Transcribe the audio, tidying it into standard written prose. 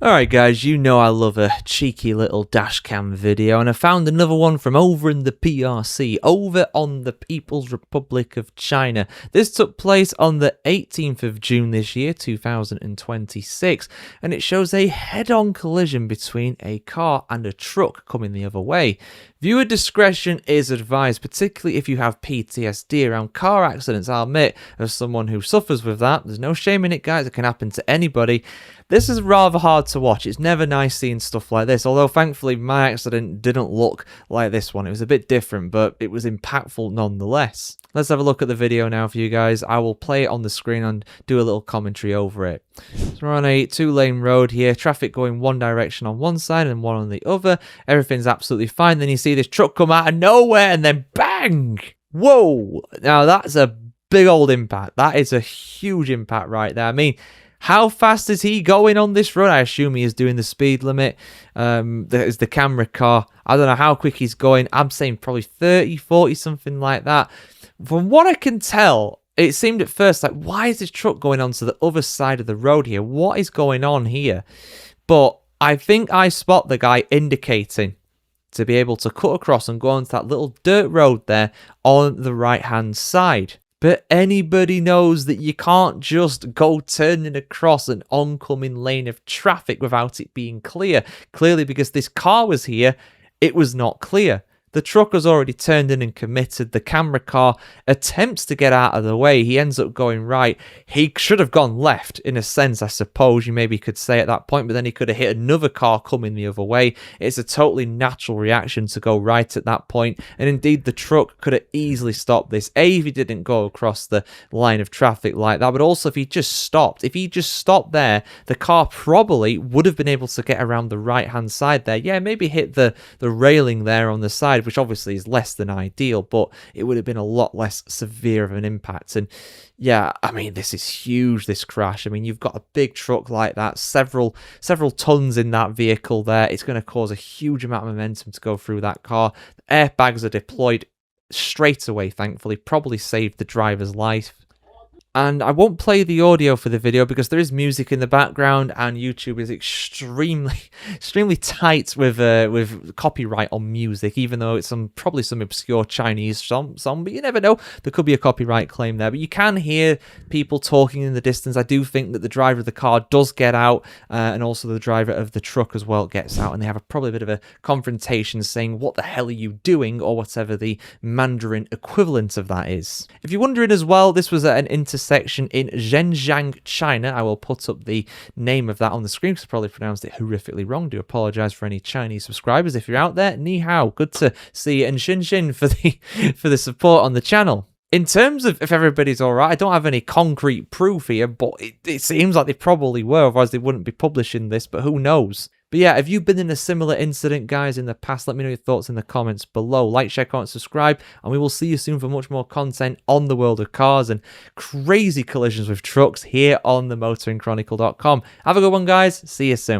Alright guys, you know I love a cheeky little dashcam video, and I found another one from over in the PRC, over on the People's Republic of China. This took place on the 18th of June this year, 2026, and it shows a head-on collision between a car and a truck coming the other way. Viewer discretion is advised, particularly if you have PTSD around car accidents. I'll admit, as someone who suffers with that, there's no shame in it, guys. It can happen to anybody. This is rather hard to watch. It's never nice seeing stuff like this, although thankfully my accident didn't look like this one. It was a bit different, but it was impactful nonetheless. Let's have a look at the video now for you guys. I will play it on the screen and do a little commentary over it. So we're on a two-lane road here, traffic going one direction on one side and one on the other. Everything's absolutely fine. Then you see this truck come out of nowhere and then bang! Whoa! Now that's a big old impact. That is a huge impact right there. I mean, how fast is he going on this road? I assume he is doing the speed limit. There's the camera car. I don't know how quick he's going. I'm saying probably 30, 40, something like that. From what I can tell, it seemed at first like, why is this truck going onto the other side of the road here? What is going on here? But I think I spot the guy indicating to be able to cut across and go onto that little dirt road there on the right-hand side. But anybody knows that you can't just go turning across an oncoming lane of traffic without it being clear. Clearly, because this car was here, it was not clear. The truck has already turned in and committed. The camera car attempts to get out of the way. He ends up going right. He should have gone left, in a sense, I suppose you maybe could say at that point, but then he could have hit another car coming the other way. It's a totally natural reaction to go right at that point. And indeed, the truck could have easily stopped this. A, if he didn't go across the line of traffic like that, but also if he just stopped. If he just stopped there, the car probably would have been able to get around the right-hand side there. Yeah, maybe hit the railing there on the side, which obviously is less than ideal, but it would have been a lot less severe of an impact. And yeah, I mean, this is huge, this crash. I mean, you've got a big truck like that, several tons in that vehicle there. It's going to cause a huge amount of momentum to go through that car. The airbags are deployed straight away, thankfully, probably saved the driver's life. And I won't play the audio for the video because there is music in the background, and YouTube is extremely tight with copyright on music, even though it's probably some obscure Chinese song, but you never know. There could be a copyright claim there. But you can hear people talking in the distance. I do think that the driver of the car does get out, and also the driver of the truck as well gets out, and they have probably a bit of a confrontation saying, "What the hell are you doing?" or whatever the Mandarin equivalent of that is. If you're wondering as well, this was at an intersection in Zhenjiang, China. I will put up the name of that on the screen because I probably pronounced it horrifically wrong. Do apologize for any Chinese subscribers if you're out there. Ni hao, good to see you, and Xin Xin for the support on the channel. In terms of if everybody's all right, I don't have any concrete proof here, but it seems like they probably were, otherwise they wouldn't be publishing this, but who knows? But yeah, have you been in a similar incident, guys, in the past? Let me know your thoughts in the comments below. Like, share, comment, subscribe, and we will see you soon for much more content on the world of cars and crazy collisions with trucks here on themotoringchronicle.com. Have a good one, guys. See you soon.